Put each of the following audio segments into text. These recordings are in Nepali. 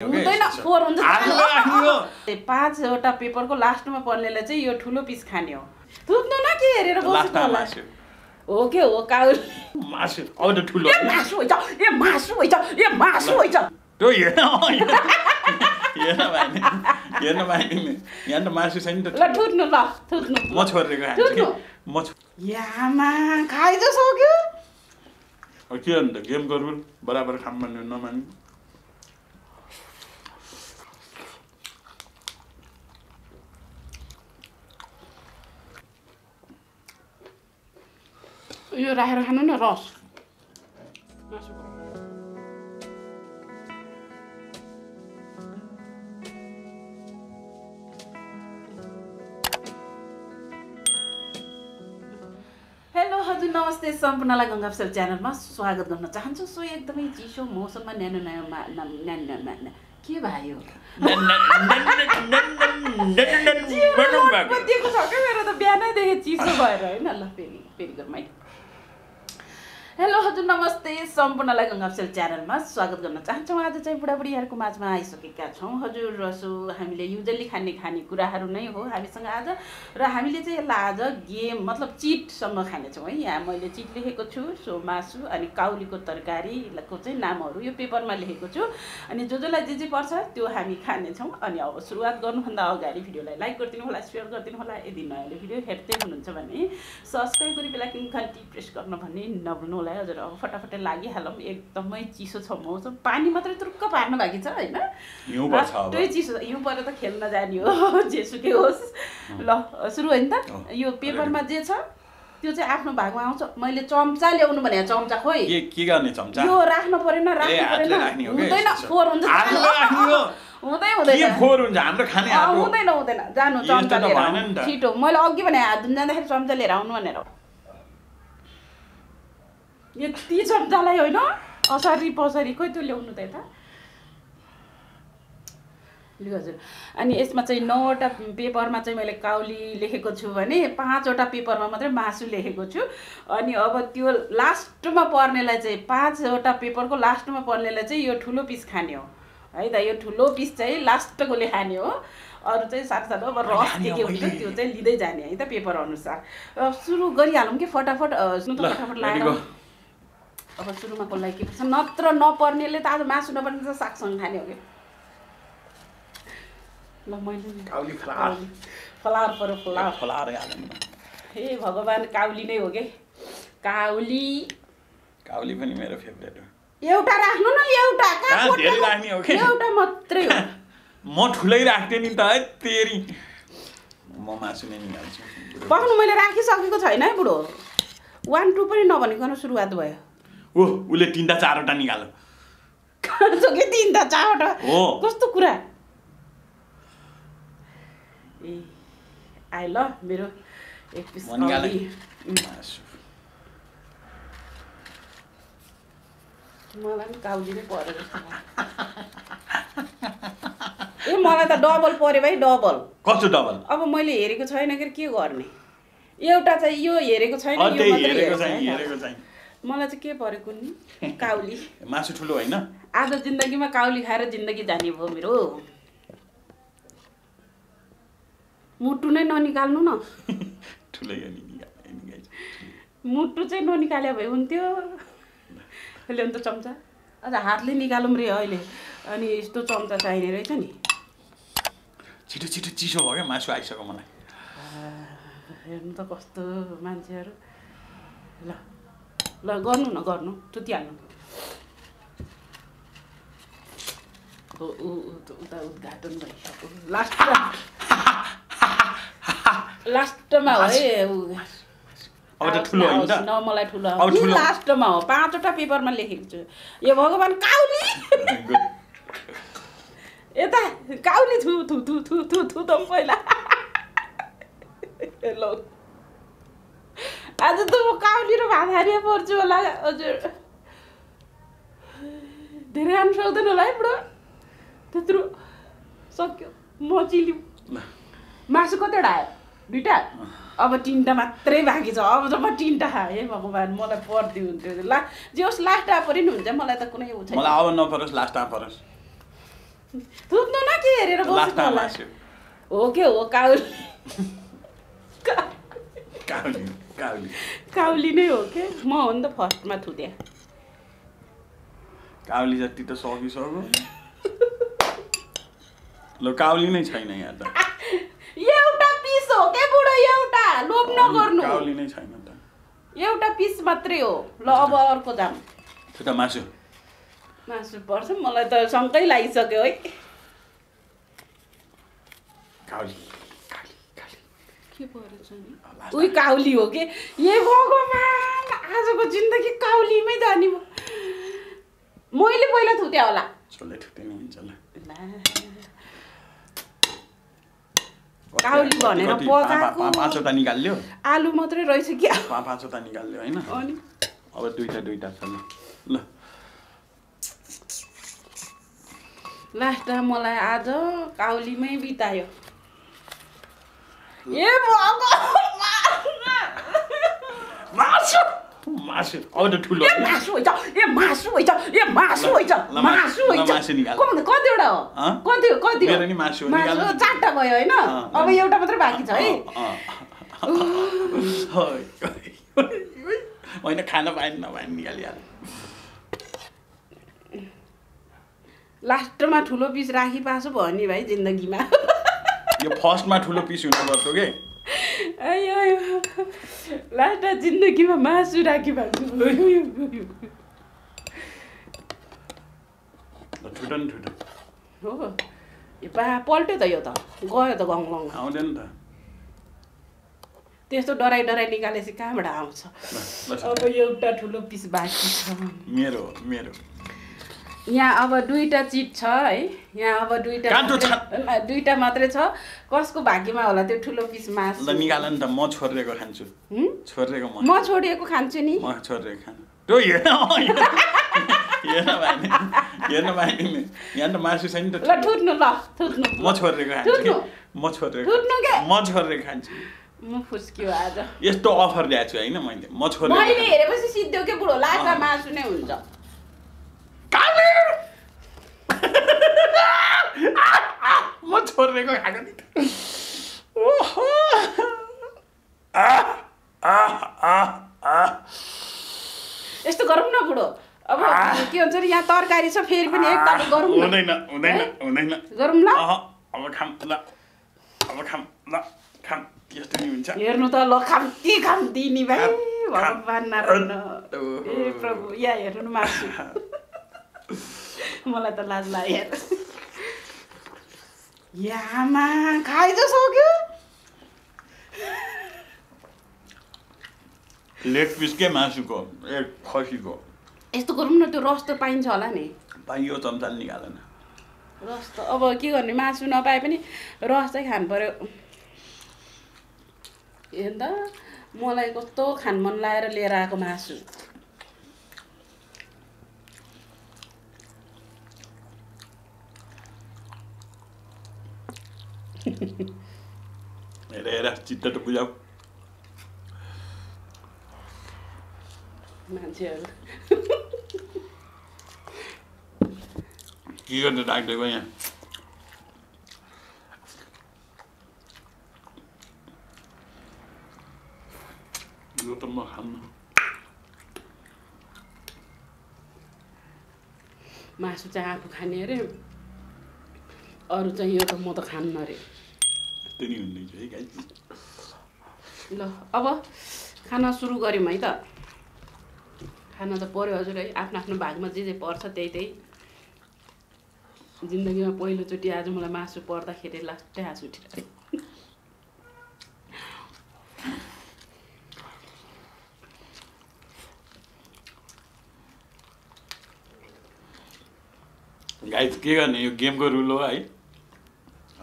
हुँदैन फोर हुन्छ नि 5वटा पेपरको लास्टमा पर्नेले चाहिँ यो ठुलो पिस खाने हो थुक्नु न के हेरेर बस्नु होला हो के हो काउ मासु अब त ठुलो मासु होइन ए मासु होइन ए मासु होइन त्यो हेर्न भाइ यहाँ त मासु छैन त ल थुक्नु म छोडेको खान्छु म यामा खाइ जो सक्यो के अन्त गेम गरौँ बराबर खाम भन्नु नमान्नु यो राखेर खानु न रस हेलो हजुर नमस्ते सम्पूर्णलाई गंगा अफिसियल च्यानलमा स्वागत गर्न चाहन्छु सो एकदमै चिसो मौसममा न्यानो के भयो दिएको छ क्या मेरो त बिहानैदेखि चिसो भएर होइन ल फेरि गरौँ हेलो हजुर नमस्ते सम्पूर्णलाई गंगा अफिसियल च्यानलमा स्वागत गर्न चाहन्छौँ आज चाहिँ बुढाबुढीहरूको माझमा आइसकेका छौँ हजुर सो हामीले युजली खाने कुराहरू नै हो हामीसँग आज र हामीले चाहिँ यसलाई आज गेम मतलब चिटसँग खानेछौँ है यहाँ मैले चिट लेखेको छु सो मासु अनि काउलीको तरकारीको चाहिँ नामहरू यो पेपरमा लेखेको छु अनि जसलाई जे पर्छ त्यो हामी खानेछौँ अनि अब सुरुवात गर्नुभन्दा अगाडि भिडियोलाई लाइक गरिदिनु होला सेयर गरिदिनु होला यदि नयाँले भिडियो हेर्दै हुनुहुन्छ भने सब्सक्राइब गरी बेलायकन घन्टी प्रेस गर्न भन्ने नभुल्नु होला हजुर अब फटाफट लागिहालौँ एकदमै चिसो छ मौसम पानी मात्रै तुरुक्क पार्नु बाँकी छ होइन त्यही चिसो छ हिउँ परेर त खेल्न जाने हो जेसुकै होस् ल सुरु होइन त यो पेपरमा जे छ त्यो चाहिँ आफ्नो भागमा आउँछ मैले चम्चा ल्याउनु भने चम्चा खोइ के गर्ने चम्चा यो राख्नु परेन हुँदैन फोहोर हुन्छ हुँदैन फोहोर हुन्छ हाम्रो खाने हुँदैन जानु चम्चा लिएर छिटो मैले अघि भने हात धुन जाँदाखेरि चम्चा लिएर आउनु भनेर यति चम्चालाई होइन असरी पसरी खोइ त्यो ल्याउनु त यता लु हजुर अनि यसमा चाहिँ 9वटा पेपरमा चाहिँ मैले काउली लेखेको छु भने 5वटा पेपरमा मात्रै मासु लेखेको छु अनि अब त्यो लास्टमा पर्नेलाई चाहिँ 5वटा पेपरको लास्टमा पर्नेलाई चाहिँ यो ठुलो पिस खाने हो है त यो ठुलो पिस चाहिँ लास्टकोले खाने हो अरू चाहिँ साथसाथ अब रस के हुन्छ त्यो चाहिँ लिँदै जाने है त पेपर अनुसार सुरु गरिहालौँ कि फटाफट फटाफट लाएर अब सुरुमा कसलाई के पर्छ नत्र नपर्नेले त आज मासु नपर्ने त सागसँग खाने हो कि ल मैले फलार पऱ्यो फलार हे भगवान् काउली नै हो कि काउली पनि मेरो फेभरेट हो एउटा राख्नु न एउटा धेरै राख्ने हो कि एउटा मात्रै हो म ठुलै राख्थे नि त है तेरी म मासु नै निकाल्छु पक्नु मैले राखिसकेको छैन है बुढो 1 2 पनि नभनिकन सुरुवात भयो ओ उले 3 4वटा निकाल्यो कस्तो के 3 4वटा हो कस्तो कुरा ए आइ ल मेरो एक पिस निकाले मलाई पनि काउली नै पर्यो जस्तो ए मलाई त डबल पर्यो भाइ डबल कस्तो डबल अब मैले हेरेको छैन के गर्ने एउटा चाहिँ यो हेरेको छैन यो मात्रै हेरेको छैन मलाई चाहिँ के परेको नि काउली मासु ठुलो होइन आज जिन्दगीमा काउली खाएर जिन्दगी जाने भयो मेरो मुटु नै ननिकाल्नु न ठुलै मुटु चाहिँ ननिकाले भए हुन्थ्यो ल्याउनु त चम्चा अझ हातले निकालौँ रे अहिले अनि यस्तो चम्चा चाहिने रहेछ नि छिटो छिटो चिसो भयो क्या मासु आइसक्यो मलाई हेर्नु त कस्तो मान्छेहरू ल गर्नु न गर्नु टुटिहाल्नु उता उद्घाटन भइसक्यो लास्टमा हो है अब त ठुलो होइन त न मलाई ठुलो लास्टमा हो 5वटा पेपरमा लेखेको छु यो भगवान् काउली यता काउली थु थु थु थु थु थु त पहिला हेलो आज त म काउली र भात हारिया पर्छु होला हजुर धेरै खानु सक्दैन होला है बुढो त्यत्रो सक्यो म चिल्यौँ मासु कतिवटा आयो 2टा अब 3टा मात्रै बाँकी छ अब त म 3टा खाएँ हे भगवान् मलाई पर्दै हुन्थ्यो जे होस् लास्ट परि नि हुन्छ मलाई त कुनै उ छैन मलाई अब नपरोस् लास्ट परोस् थुत्नु न के हेरेर बस्नु लास्टमा होला मासु हो के हो काउली काउली काउली काउली नै हो के म हो नि त फर्स्टमा थुत्या काउली जति त सकिसक्यो ल काउली नै छैन यहाँ त एउटा पिस हो के बुढो एउटा लोभ नगर्नु काउली नै छैन त एउटा पिस मात्रै हो ल अब अर्को जाम छुटा मासु मासु पर्छ मलाई त शङ्कै लागिसक्यो है काउली के परेछ नि उही काउली हो के ए भगवान् आजको जिन्दगी काउलीमै जाने मैले पहिला थुत्या होला छोले ठुटे नि हुन्छ ल काउली भनेर पकाएको पाँचवटा निकाल्यो आलु मात्रै रहेछ क्या पाँचवटा निकाल्यो होइन अनि अब दुईटा छ ल लास्टमा मलाई आज काउलीमै बितायो ए भगवान् मासु मासु अब त ठुलो मासु होइन ए मासु होइन ए मासु होइन मासु होइन मासु निकाल कतिवटा हो कति मेरो नि मासु हो निकाल मासु 4टा भयो होइन अब एउटा मात्रै बाँकी छ है होइन खान पाएन नपाएन निकालिहाल्नु लास्टमा ठुलो पिस राखी पासो भयो नि भाइ जिन्दगीमा यो फर्स्टमा ठुलो पिस हुनुपर्छ के अयो लास्टमा जिन्दगीमा मासु राखी पाएको ठुटो नि ठुटो हो ए बा पल्ट्यो त यो त गयो त गङलङ आउँदैन त त्यस्तो डराइ निकालेपछि कहाँबाट आउँछ अब एउटा ठुलो पिस बाँकी छ मेरो यहाँ अब 2टा चिट छ है यहाँ अब 2टा मात्रै छ कसको भाग्यमा होला त्यो ठुलो पिस मासु ल निकाल नि त म छोडेको खान्छु छोडेको म छोडिएको खान्छु नि म छोडेको खान्छु त्यो हेर्न पाएन यहाँ त मासु छैन त ल थुत्नु म छोडेको खान्छु म छोडेको खान्छु म फुस्क्यो आज यस्तो अफर ल्याएको छु होइन मैले मैले हेरेपछि सिद्धो के बुढो लास्टमा मासु नै हुन्छ म छोडेको खाएको नि यस्तो गरौँ न बुढो अब के भन्छ यहाँ तरकारी छ फेरि पनि एकताल गरौँ न हुँदैन गरौँ ल अब खाम खाम त्यस्तो नि हुन्छ हेर्नु त ल खाम्ती नि भाइ भगवान् नारायण ए प्रभु यहाँ हेर्नु न मासु मलाई त लाज लाग्यो यामा खाइ त सक्यो लेग पिस के मासुको एक खसीको यस्तो गरौँ न त्यो रस त पाइन्छ होला नि पाइयो चम्चाले निकालेन रस त अब के गर्ने मासु नपाए पनि रस चाहिँ खानु पर्यो हेर्नु त मलाई कस्तो खान मन लागेर लिएर आएको मासु हेर चित्त त बुझाऊ मान्छेहरू के गर्ने राखिदिएको यहाँ यो त म खान्न मासु चाहिँ आफू खाने अरे अरू चाहिँ यो त म त खान्न अरे त्यही हुँदैछ है गाइस ल अब खाना सुरु गऱ्यौँ है त खाना त पर्यो हजुर है आफ्नो आफ्नो भागमा जे पर्छ त्यही जिन्दगीमा पहिलोचोटि आज मलाई मासु पर्दाखेरि लास्टै हाँस उठिरहेको गाइस के गर्ने यो गेमको रुल हो है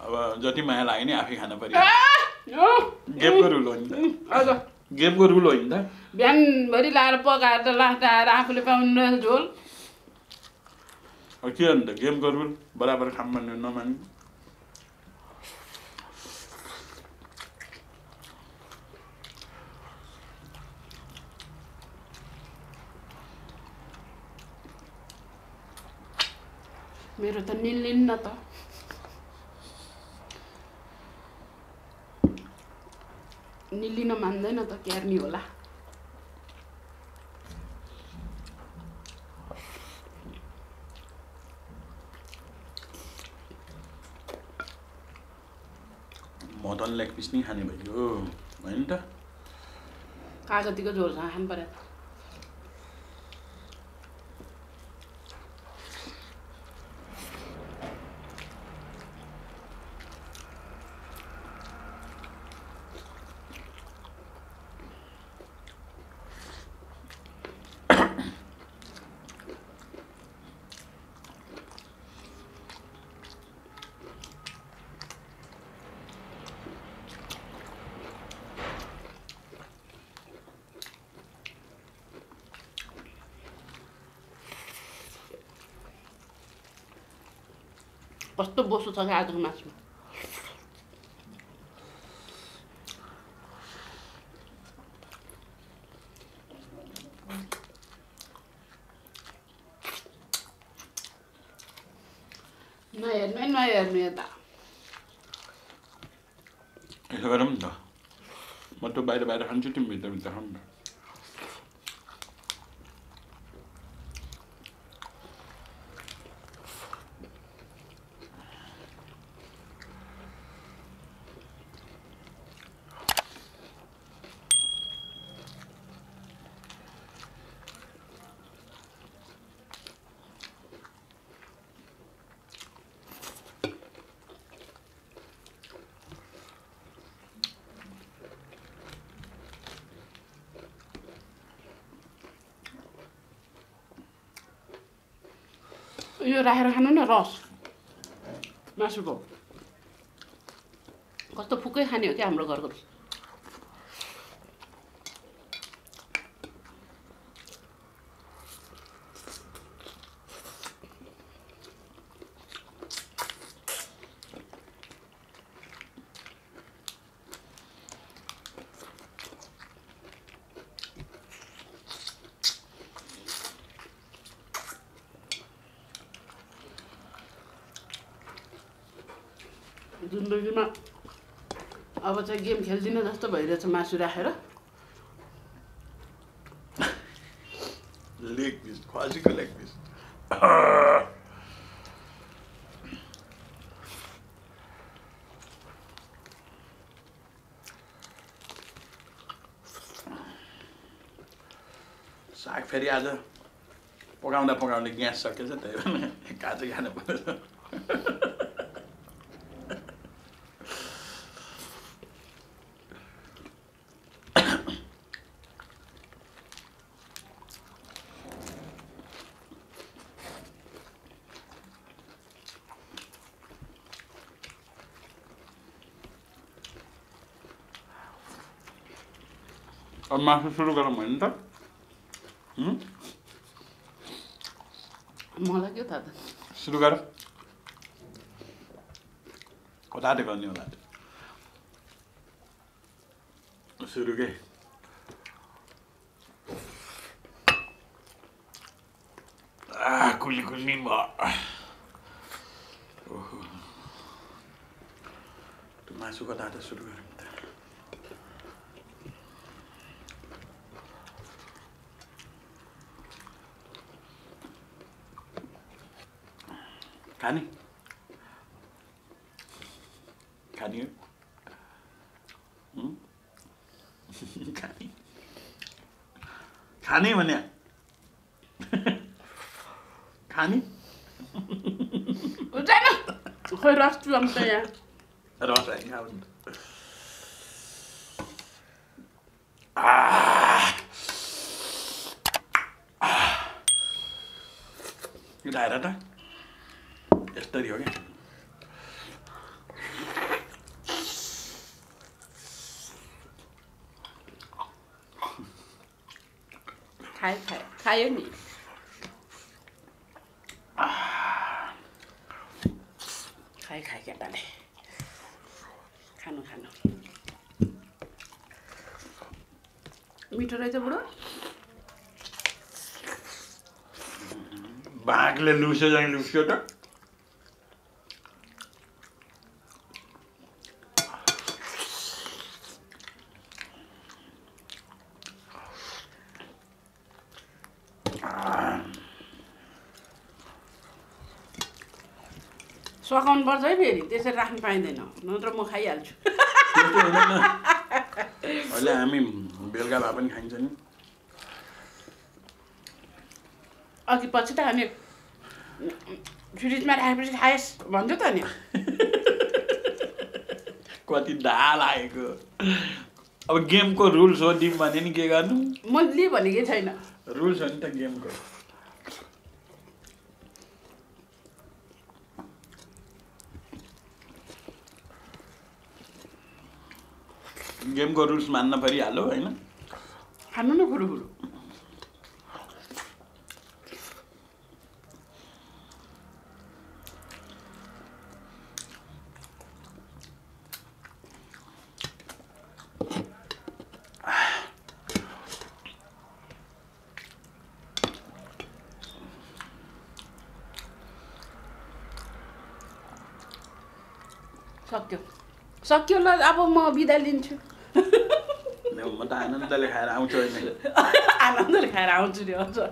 अब जति माया लाग्यो नि आफै खान पर्यो गेमको रुल हो नि त गेमको रुल हो नि त बिहानभरि लाएर पकाएर त लास्ट आएर आफूले पाउनु रहेछ झोल के गर्नु त गेमको रुल बराबर खाम भन्ने नमान्नु मेरो त निल्लिन्न त निल्लिन मान्दैन त क्यार्नी होला मटन लेग पिस नि खाने भयो हैन त कागतीको झोलसँग खानु पर्यो कस्तो बोसो छ क्या आजको मासुमा नहेर्नु यता यसो गरौँ नि त म त बाहिर खान्छु तिमी भित्र खाऊ नि त यो राखेर खानु न रस मासुको कस्तो फुकै खाने हो क्या हाम्रो घरको जिन्दगीमा अब चाहिँ गेम खेल्दिनँ जस्तो भइरहेछ मासु राखेर लेग पिस खसीको लेग पिस साग फेरि आज पकाउँदा ग्यास सकेछ त्यही भएर काँचै खानु पर्छ अब मासु सुरु गरौँ होइन त मलाई के थाहा त सुरु गर कताटे गर्ने होला सुरु के कुली भयो त्यो मासु कताटे सुरु गरौँ त खाने खाने खाने खाने भने खाने जान खोइ रस चुहाउँछ यहाँ रस आइ खाऊ नि यो ढाएर त यस्तरी हो क्या खायो नि खाए केटाले खानु मिठो रहेछ बुढो बाघले लुस्यो त सकाउनुपर्छ है फेरि त्यसरी राख्नु पाइँदैन नत्र म खाइहाल्छु त्यस्तो हुँदैन अहिले हामी बेलुका भए पनि खाइन्छ नि अघि पछि त हामी फ्रिजमा राखेपछि खाएस् भन्छ त नि कति ढा लागेको अब गेमको रुल्स हो दिउँ भने नि के गर्नु मैले भनेकै छैन रुल्स हो नि त गेमको गेमको रुल्स मान्न परिहाल्यो होइन खानु न खुरुखुरु सक्यो ल अब म बिदा लिन्छु म त आनन्दले खाएर आउँछु होइन आनन्दले खाएर आउँछु नि हजुर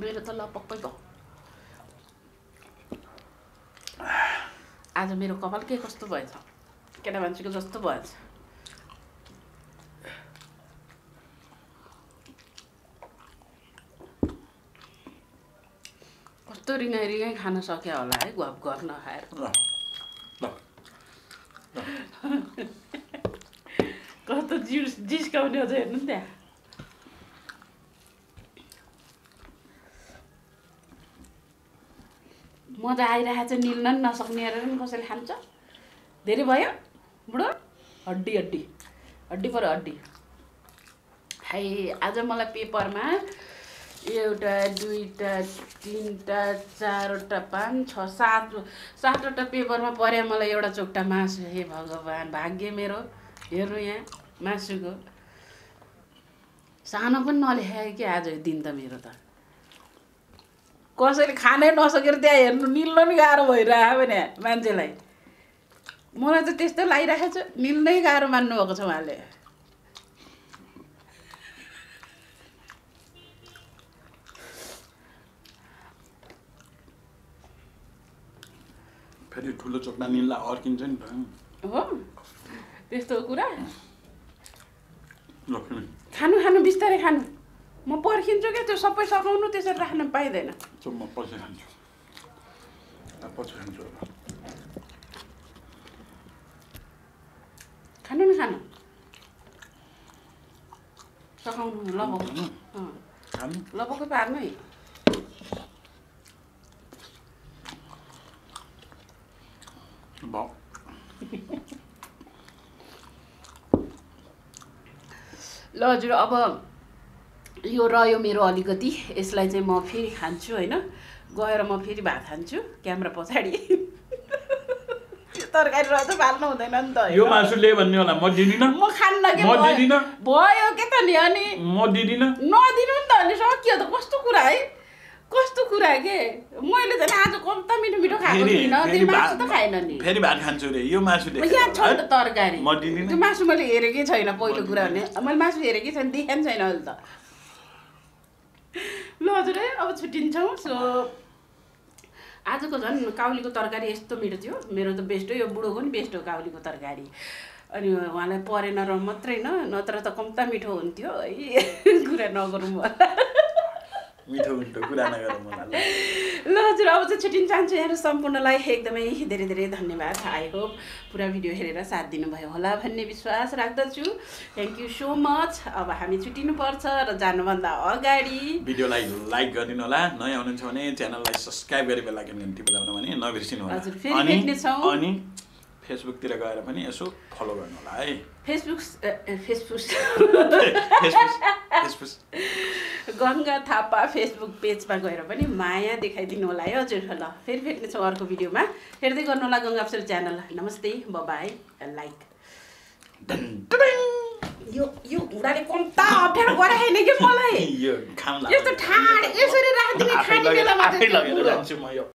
मेरो त लपक्कै भयो आज मेरो कपाल के कस्तो भएछ केटा मान्छेको जस्तो भएछ कस्तो रिङाइ खान सक्यो होला है गफ गर्न खाएर कस्तो जिस्काउने अझ हेर्नु नि त्यहाँ मजा आइरहेको छ निल्न नि नसक्ने हेरेर नि कसैले खान्छ धेरै भयो बुढो हड्डी हड्डी हड्डी पर हड्डी हाई आज मलाई पेपरमा एउटा दुईटा तिनटा चारवटा पाँच छ सातवटा पेपरमा पर्यो मलाई एउटा चोक्टा मासु हे भगवान् भाग्य मेरो हेर्नु यहाँ मासुको सानो पनि नलेखायो कि आज दिन त मेरो त कसैले खानै नसकेर त्यहाँ हेर्नु निल्नु नि गाह्रो भइरहेको भने मान्छेलाई मलाई त त्यस्तो लागिरहेको छ निल्नै गाह्रो मान्नुभएको छ उहाँले फेरि ठुलो चोक्टा निल्ला अर्किन्छ नि त हो त्यस्तो कुरा खानु खानु बिस्तारै खानु म पर्खिन्छु क्या त्यो सबै सघाउनु त्यसरी राख्न पाइँदैन म पछि खान्छु खानु न खानु सघाउनु लपक्कै पार्नु है ल हजुर अब यो रह्यो मेरो अलिकति यसलाई चाहिँ म फेरि खान्छु होइन गएर म फेरि भात खान्छु क्यामेरा पछाडि तरकारी रहेछ फाल्नु हुँदैन नि त यो मासुले भन्ने होला म दिदिनँ म खान्न के भयो के त नि अनि म दिदिनँ नदिनु नि त अनि सक्यो त कस्तो कुरा है कस्तो कुरा के मैले त आज कम्ता मिठो मिठो खाएको थिइनँ त्यो मासु त खाएन नि फेरि भात खान्छु रे यो मासुले यहाँ छ नि त तरकारी म दिदिनँ त्यो मासु मैले हेरेकै छैन पहिलो कुरा भने मैले मासु हेरेकै छैन देखाएको छैन अहिले त ल हजुर है अब छुट्टिन्छौँ सो आजको झन् काउलीको तरकारी यस्तो मिठो थियो मेरो त बेस्ट हो यो बुढोको नि बेस्ट हो काउलीको तरकारी अनि उहाँलाई परेन र मात्रै नत्र त कम्ता मिठो हुन्थ्यो है कुरा नगरौँ मिठो मिठो कुरा नगरौँ मलाई ल हजुर अब चाहिँ छुट्टिन चाहन्छु यहाँहरू सम्पूर्णलाई एकदमै धेरै धेरै धन्यवाद आई होप पुरा भिडियो हेरेर साथ दिनुभयो होला भन्ने विश्वास राख्दछु थ्याङ्क यू सो मच अब हामी छुट्टिनुपर्छ र जानुभन्दा अगाडि भिडियोलाई लाइक गरिदिनु होला नयाँ हुनुहुन्छ भने च्यानललाई सब्स्क्राइब गरी बेल आइकन घन्टी बजाउन भने नबिर्सिनु होला हजुर फेरि भेट्नेछौँ अनि फेसबुकतिर गएर पनि यसो फलो गर्नु होला है फेसबुक गङ्गा थापा फेसबुक पेजमा गएर पनि माया देखाइदिनु होला है हजुर ल फेरि भेट्नेछौँ अर्को भिडियोमा हेर्दै गर्नु होला गङ्गा अप्सर च्यानल नमस्ते बाई लाइक यो हुँदाले कम्ता अप्ठ्यारो गराएन कि मलाई यस्तो ठाड यसरी राखिदिने खाने बेलामा